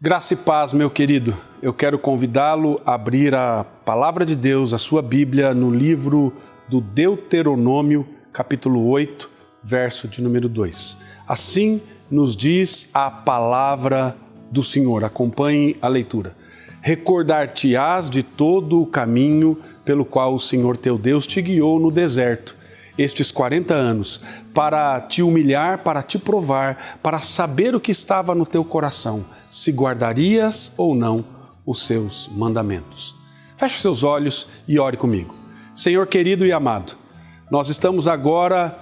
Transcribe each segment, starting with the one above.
Graça e paz, meu querido. Eu quero convidá-lo a abrir a Palavra de Deus, a sua Bíblia, no livro do Deuteronômio, capítulo 8, verso de número 2. Assim nos diz a palavra do Senhor. Acompanhe a leitura. Recordar-te-ás de todo o caminho pelo qual o Senhor teu Deus te guiou no deserto, estes 40 anos, para te humilhar, para te provar, para saber o que estava no teu coração, se guardarias ou não os seus mandamentos. Feche os seus olhos e ore comigo. Senhor querido e amado, nós estamos agora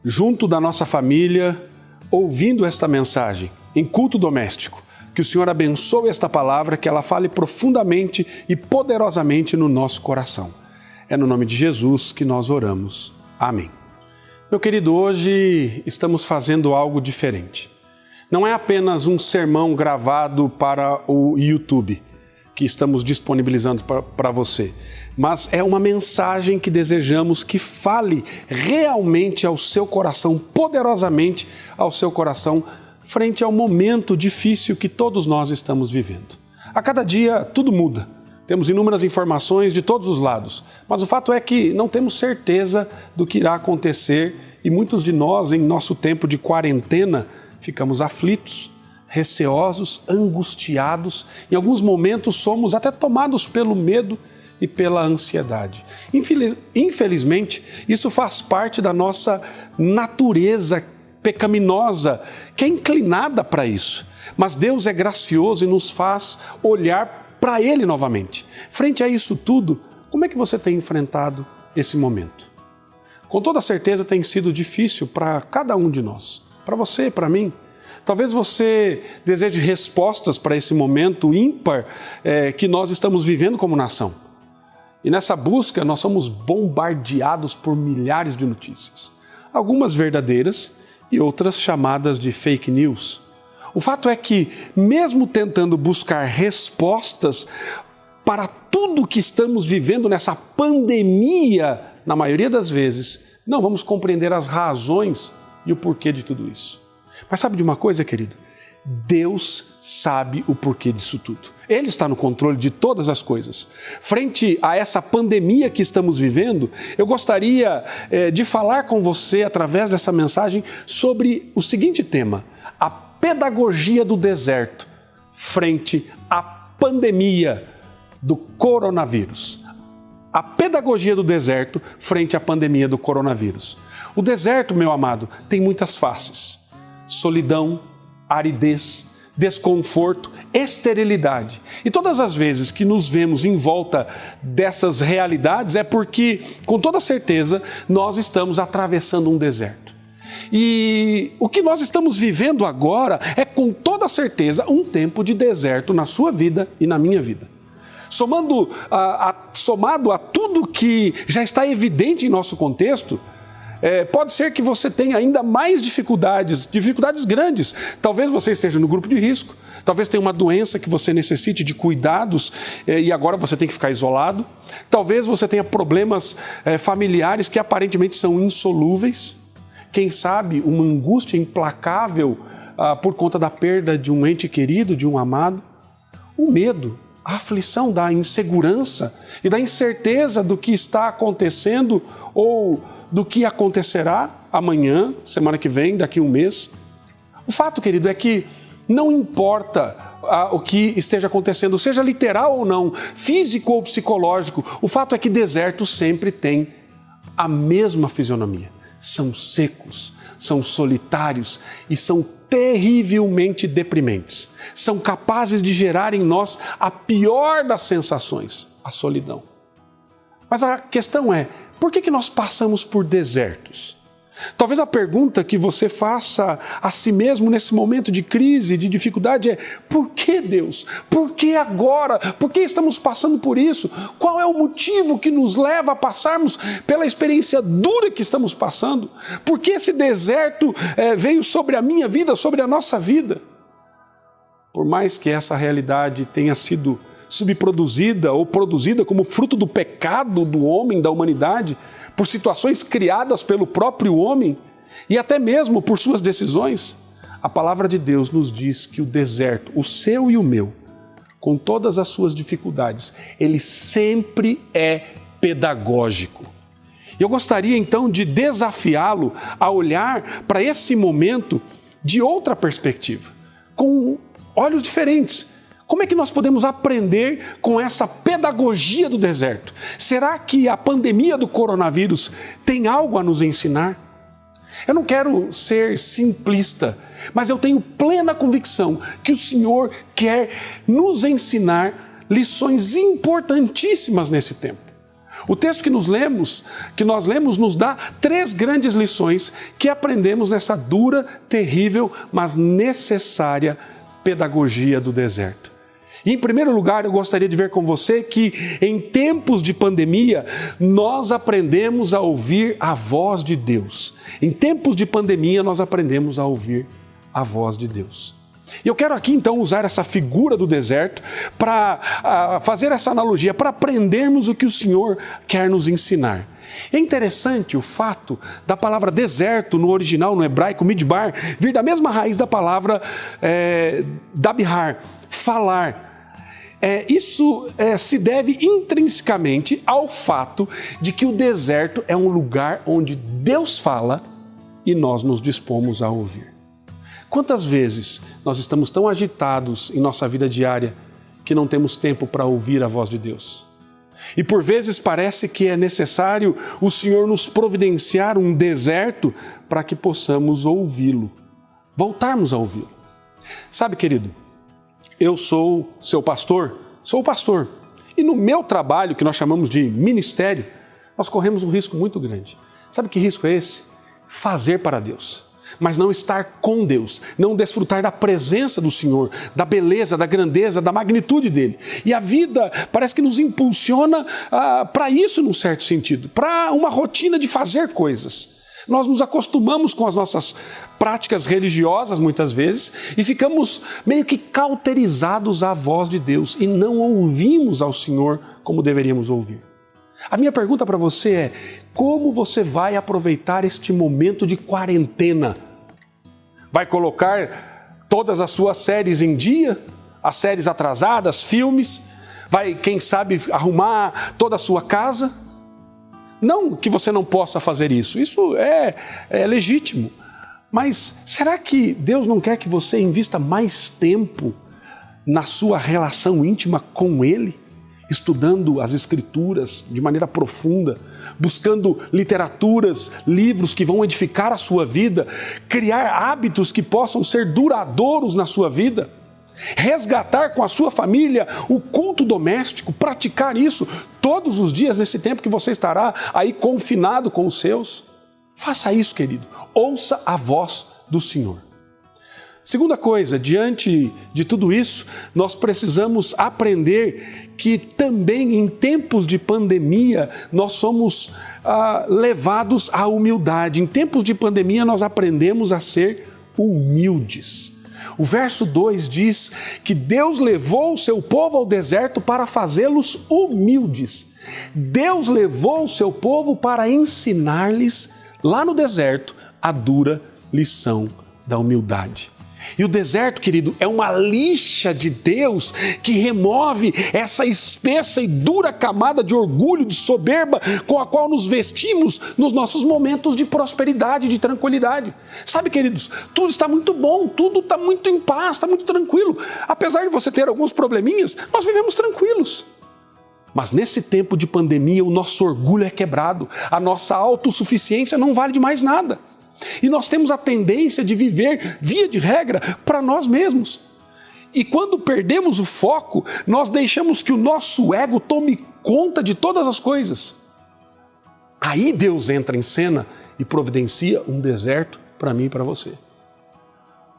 junto da nossa família, ouvindo esta mensagem em culto doméstico. Que o Senhor abençoe esta palavra, que ela fale profundamente e poderosamente no nosso coração. É no nome de Jesus que nós oramos. Amém. Meu querido, hoje estamos fazendo algo diferente. Não é apenas um sermão gravado para o YouTube que estamos disponibilizando para você, mas é uma mensagem que desejamos que fale realmente ao seu coração, poderosamente ao seu coração, frente ao momento difícil que todos nós estamos vivendo. A cada dia tudo muda. Temos inúmeras informações de todos os lados, mas o fato é que não temos certeza do que irá acontecer e muitos de nós, em nosso tempo de quarentena, ficamos aflitos, receosos, angustiados. Em alguns momentos somos até tomados pelo medo e pela ansiedade. Infelizmente, isso faz parte da nossa natureza pecaminosa, que é inclinada para isso. Mas Deus é gracioso e nos faz olhar para Ele novamente. Frente a isso tudo, como é que você tem enfrentado esse momento? Com toda certeza tem sido difícil para cada um de nós. Para você, para mim. Talvez você deseje respostas para esse momento ímpar que nós estamos vivendo como nação. E nessa busca nós somos bombardeados por milhares de notícias. Algumas verdadeiras e outras chamadas de fake news. O fato é que, mesmo tentando buscar respostas para tudo que estamos vivendo nessa pandemia, na maioria das vezes, não vamos compreender as razões e o porquê de tudo isso. Mas sabe de uma coisa, querido? Deus sabe o porquê disso tudo. Ele está no controle de todas as coisas. Frente a essa pandemia que estamos vivendo, eu gostaria de falar com você, através dessa mensagem, sobre o seguinte tema: a pedagogia do deserto frente à pandemia do coronavírus. A pedagogia do deserto frente à pandemia do coronavírus. O deserto, meu amado, tem muitas faces: solidão, aridez, desconforto, esterilidade. E todas as vezes que nos vemos em volta dessas realidades é porque, com toda certeza, nós estamos atravessando um deserto. E o que nós estamos vivendo agora é, com toda certeza, um tempo de deserto na sua vida e na minha vida. Somado a tudo que já está evidente em nosso contexto, pode ser que você tenha ainda mais dificuldades grandes. Talvez você esteja no grupo de risco, talvez tenha uma doença que você necessite de cuidados e agora você tem que ficar isolado. Talvez você tenha problemas familiares que aparentemente são insolúveis. Quem sabe uma angústia implacável por conta da perda de um ente querido, de um amado. O medo, a aflição da insegurança e da incerteza do que está acontecendo ou do que acontecerá amanhã, semana que vem, daqui a um mês. O fato, querido, é que não importa o que esteja acontecendo, seja literal ou não, físico ou psicológico, o fato é que deserto sempre tem a mesma fisionomia. São secos, são solitários e são terrivelmente deprimentes. São capazes de gerar em nós a pior das sensações, a solidão. Mas a questão é, por que nós passamos por desertos? Talvez a pergunta que você faça a si mesmo nesse momento de crise, de dificuldade é: por que, Deus? Por que agora? Por que estamos passando por isso? Qual é o motivo que nos leva a passarmos pela experiência dura que estamos passando? Por que esse deserto veio sobre a minha vida, sobre a nossa vida? Por mais que essa realidade tenha sido subproduzida ou produzida como fruto do pecado do homem, da humanidade, por situações criadas pelo próprio homem e até mesmo por suas decisões, a palavra de Deus nos diz que o deserto, o seu e o meu, com todas as suas dificuldades, ele sempre é pedagógico. Eu gostaria então de desafiá-lo a olhar para esse momento de outra perspectiva, com olhos diferentes. Como é que nós podemos aprender com essa pedagogia do deserto? Será que a pandemia do coronavírus tem algo a nos ensinar? Eu não quero ser simplista, mas eu tenho plena convicção que o Senhor quer nos ensinar lições importantíssimas nesse tempo. O texto que nós lemos nos dá 3 grandes lições que aprendemos nessa dura, terrível, mas necessária pedagogia do deserto. E, em primeiro lugar, eu gostaria de ver com você que em tempos de pandemia, nós aprendemos a ouvir a voz de Deus. Em tempos de pandemia, nós aprendemos a ouvir a voz de Deus. E eu quero aqui então usar essa figura do deserto para fazer essa analogia, para aprendermos o que o Senhor quer nos ensinar. É interessante o fato da palavra deserto no original, no hebraico, midbar, vir da mesma raiz da palavra dabihar, falar. Isso se deve intrinsecamente ao fato de que o deserto é um lugar onde Deus fala e nós nos dispomos a ouvir. Quantas vezes nós estamos tão agitados em nossa vida diária que não temos tempo para ouvir a voz de Deus? E por vezes parece que é necessário o Senhor nos providenciar um deserto para que possamos ouvi-lo, voltarmos a ouvi-lo. Sabe, querido, eu sou seu pastor, sou pastor. E no meu trabalho, que nós chamamos de ministério, nós corremos um risco muito grande. Sabe que risco é esse? Fazer para Deus, mas não estar com Deus, não desfrutar da presença do Senhor, da beleza, da grandeza, da magnitude dEle. E a vida parece que nos impulsiona para isso, num certo sentido, para uma rotina de fazer coisas. Nós nos acostumamos com as nossas práticas religiosas, muitas vezes, e ficamos meio que cauterizados à voz de Deus e não ouvimos ao Senhor como deveríamos ouvir. A minha pergunta para você é: como você vai aproveitar este momento de quarentena? Vai colocar todas as suas séries em dia? As séries atrasadas, filmes? Vai, quem sabe, arrumar toda a sua casa? Não que você não possa fazer isso, isso é legítimo. Mas será que Deus não quer que você invista mais tempo na sua relação íntima com Ele? Estudando as Escrituras de maneira profunda, buscando literaturas, livros que vão edificar a sua vida, criar hábitos que possam ser duradouros na sua vida, resgatar com a sua família o culto doméstico, praticar isso todos os dias nesse tempo que você estará aí confinado com os seus. Faça isso, querido. Ouça a voz do Senhor. Segunda coisa, diante de tudo isso, nós precisamos aprender que também em tempos de pandemia nós somos levados à humildade. Em tempos de pandemia nós aprendemos a ser humildes. O verso 2 diz que Deus levou o seu povo ao deserto para fazê-los humildes. Deus levou o seu povo para ensinar-lhes lá no deserto a dura lição da humildade. E o deserto, querido, é uma lixa de Deus que remove essa espessa e dura camada de orgulho, de soberba com a qual nos vestimos nos nossos momentos de prosperidade, de tranquilidade. Sabe, queridos, tudo está muito bom, tudo está muito em paz, está muito tranquilo. Apesar de você ter alguns probleminhas, nós vivemos tranquilos. Mas nesse tempo de pandemia, o nosso orgulho é quebrado, a nossa autossuficiência não vale de mais nada. E nós temos a tendência de viver, via de regra, para nós mesmos. E quando perdemos o foco, nós deixamos que o nosso ego tome conta de todas as coisas. Aí Deus entra em cena e providencia um deserto para mim e para você,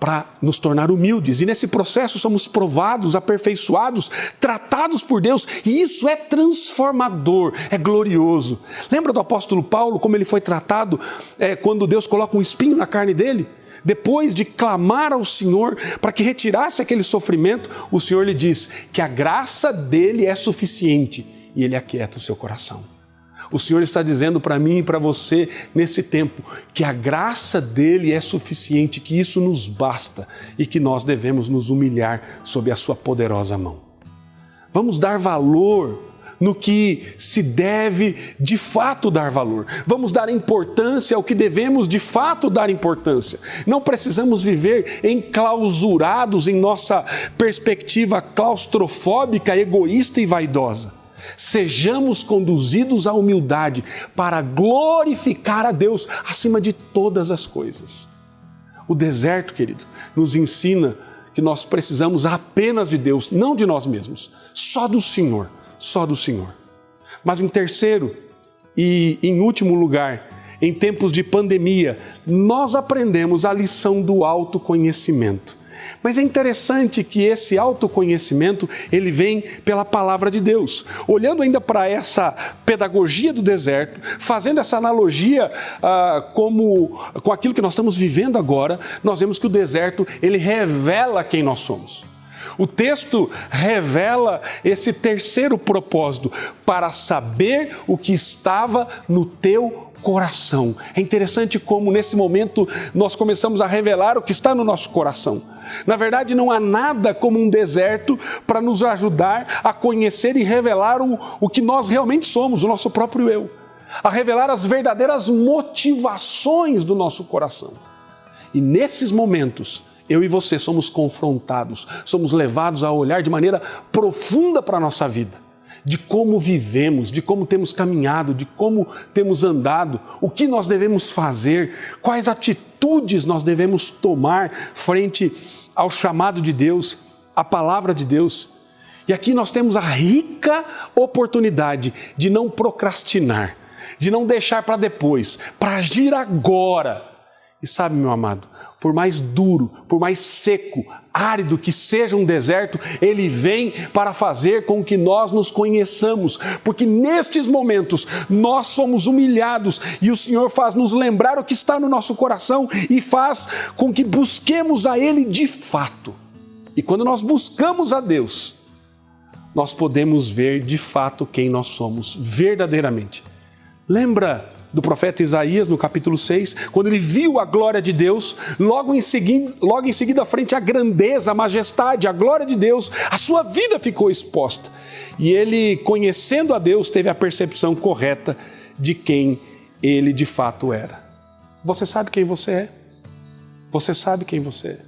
para nos tornar humildes. E nesse processo somos provados, aperfeiçoados, tratados por Deus. E isso é transformador, é glorioso. Lembra do apóstolo Paulo, como ele foi tratado quando Deus coloca um espinho na carne dele? Depois de clamar ao Senhor para que retirasse aquele sofrimento, o Senhor lhe diz que a graça dele é suficiente e ele aquieta o seu coração. O Senhor está dizendo para mim e para você, nesse tempo, que a graça dele é suficiente, que isso nos basta e que nós devemos nos humilhar sob a sua poderosa mão. Vamos dar valor no que se deve de fato dar valor. Vamos dar importância ao que devemos de fato dar importância. Não precisamos viver enclausurados em nossa perspectiva claustrofóbica, egoísta e vaidosa. Sejamos conduzidos à humildade para glorificar a Deus acima de todas as coisas. O deserto, querido, nos ensina que nós precisamos apenas de Deus, não de nós mesmos, só do Senhor. Só do Senhor. Mas em terceiro e em último lugar, em tempos de pandemia, nós aprendemos a lição do autoconhecimento. Mas é interessante que esse autoconhecimento, ele vem pela palavra de Deus. Olhando ainda para essa pedagogia do deserto, fazendo essa analogia com aquilo que nós estamos vivendo agora, nós vemos que o deserto, ele revela quem nós somos. O texto revela esse terceiro propósito, para saber o que estava no teu coração. É interessante como nesse momento nós começamos a revelar o que está no nosso coração. Na verdade, não há nada como um deserto para nos ajudar a conhecer e revelar o que nós realmente somos, o nosso próprio eu. A revelar as verdadeiras motivações do nosso coração. E nesses momentos, eu e você somos confrontados, somos levados a olhar de maneira profunda para a nossa vida, de como vivemos, de como temos caminhado, de como temos andado, o que nós devemos fazer, quais atitudes nós devemos tomar frente ao chamado de Deus, à palavra de Deus. E aqui nós temos a rica oportunidade de não procrastinar, de não deixar para depois, para agir agora. E sabe, meu amado, por mais duro, por mais seco, árido que seja um deserto, ele vem para fazer com que nós nos conheçamos, porque nestes momentos nós somos humilhados e o Senhor faz nos lembrar o que está no nosso coração e faz com que busquemos a Ele de fato. E quando nós buscamos a Deus, nós podemos ver de fato quem nós somos, verdadeiramente. Lembra do profeta Isaías, no capítulo 6, quando ele viu a glória de Deus, logo em seguida, frente à grandeza, à majestade, à glória de Deus, a sua vida ficou exposta. E ele, conhecendo a Deus, teve a percepção correta de quem ele de fato era. Você sabe quem você é? Você sabe quem você é?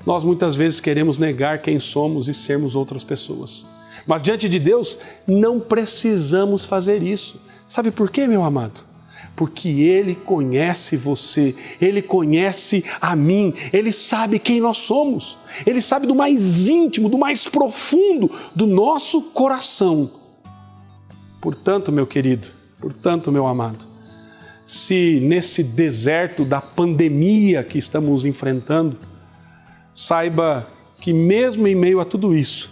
Nós muitas vezes queremos negar quem somos e sermos outras pessoas. Mas diante de Deus, não precisamos fazer isso. Sabe por quê, meu amado? Porque Ele conhece você, Ele conhece a mim, Ele sabe quem nós somos, Ele sabe do mais íntimo, do mais profundo do nosso coração. Portanto, meu querido, portanto, meu amado, se nesse deserto da pandemia que estamos enfrentando, saiba que mesmo em meio a tudo isso,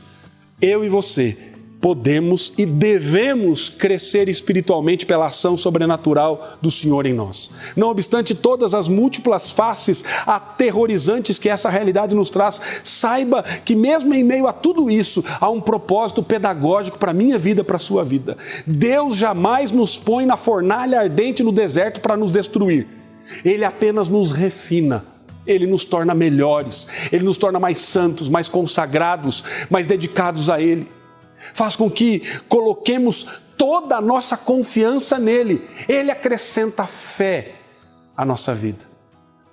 eu e você podemos e devemos crescer espiritualmente pela ação sobrenatural do Senhor em nós. Não obstante todas as múltiplas faces aterrorizantes que essa realidade nos traz, saiba que mesmo em meio a tudo isso, há um propósito pedagógico para a minha vida, para a sua vida. Deus jamais nos põe na fornalha ardente no deserto para nos destruir. Ele apenas nos refina. Ele nos torna melhores, Ele nos torna mais santos, mais consagrados, mais dedicados a Ele. Faz com que coloquemos toda a nossa confiança nele. Ele acrescenta fé à nossa vida.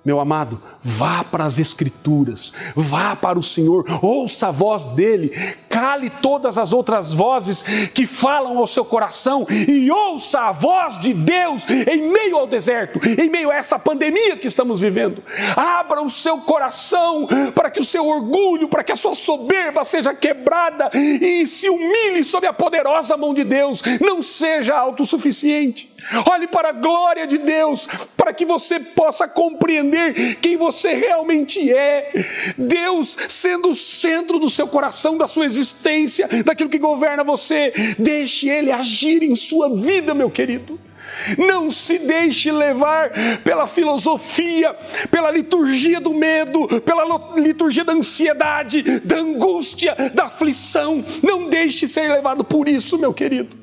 Meu amado, vá para as Escrituras, vá para o Senhor, ouça a voz dele, cale todas as outras vozes que falam ao seu coração e ouça a voz de Deus em meio ao deserto, em meio a essa pandemia que estamos vivendo. Abra o seu coração para que o seu orgulho, para que a sua soberba seja quebrada e se humilhe sob a poderosa mão de Deus. Não seja autossuficiente. Olhe para a glória de Deus, para que você possa compreender quem você realmente é. Deus sendo o centro do seu coração, da sua existência, daquilo que governa você. Deixe Ele agir em sua vida, meu querido. Não se deixe levar pela filosofia, pela liturgia do medo, pela liturgia da ansiedade, da angústia, da aflição. Não deixe ser levado por isso, meu querido.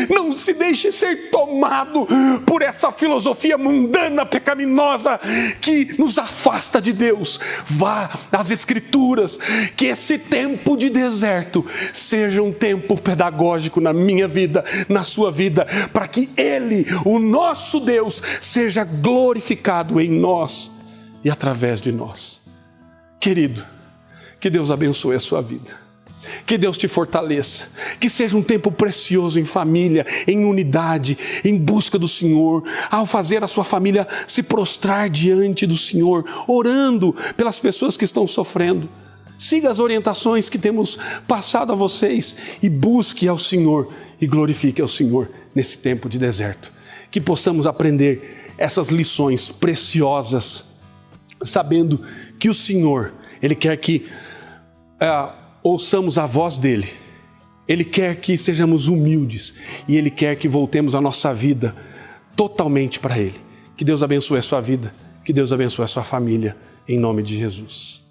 Não se deixe ser tomado por essa filosofia mundana, pecaminosa, que nos afasta de Deus. Vá às Escrituras, que esse tempo de deserto seja um tempo pedagógico na minha vida, na sua vida, para que Ele, o nosso Deus, seja glorificado em nós e através de nós. Querido, que Deus abençoe a sua vida. Que Deus te fortaleça, que seja um tempo precioso em família, em unidade, em busca do Senhor, ao fazer a sua família se prostrar diante do Senhor, orando pelas pessoas que estão sofrendo. Siga as orientações que temos passado a vocês e busque ao Senhor e glorifique ao Senhor nesse tempo de deserto. Que possamos aprender essas lições preciosas, sabendo que o Senhor, Ele quer que ouçamos a voz dEle. Ele quer que sejamos humildes e Ele quer que voltemos a nossa vida totalmente para Ele. Que Deus abençoe a sua vida, que Deus abençoe a sua família, em nome de Jesus.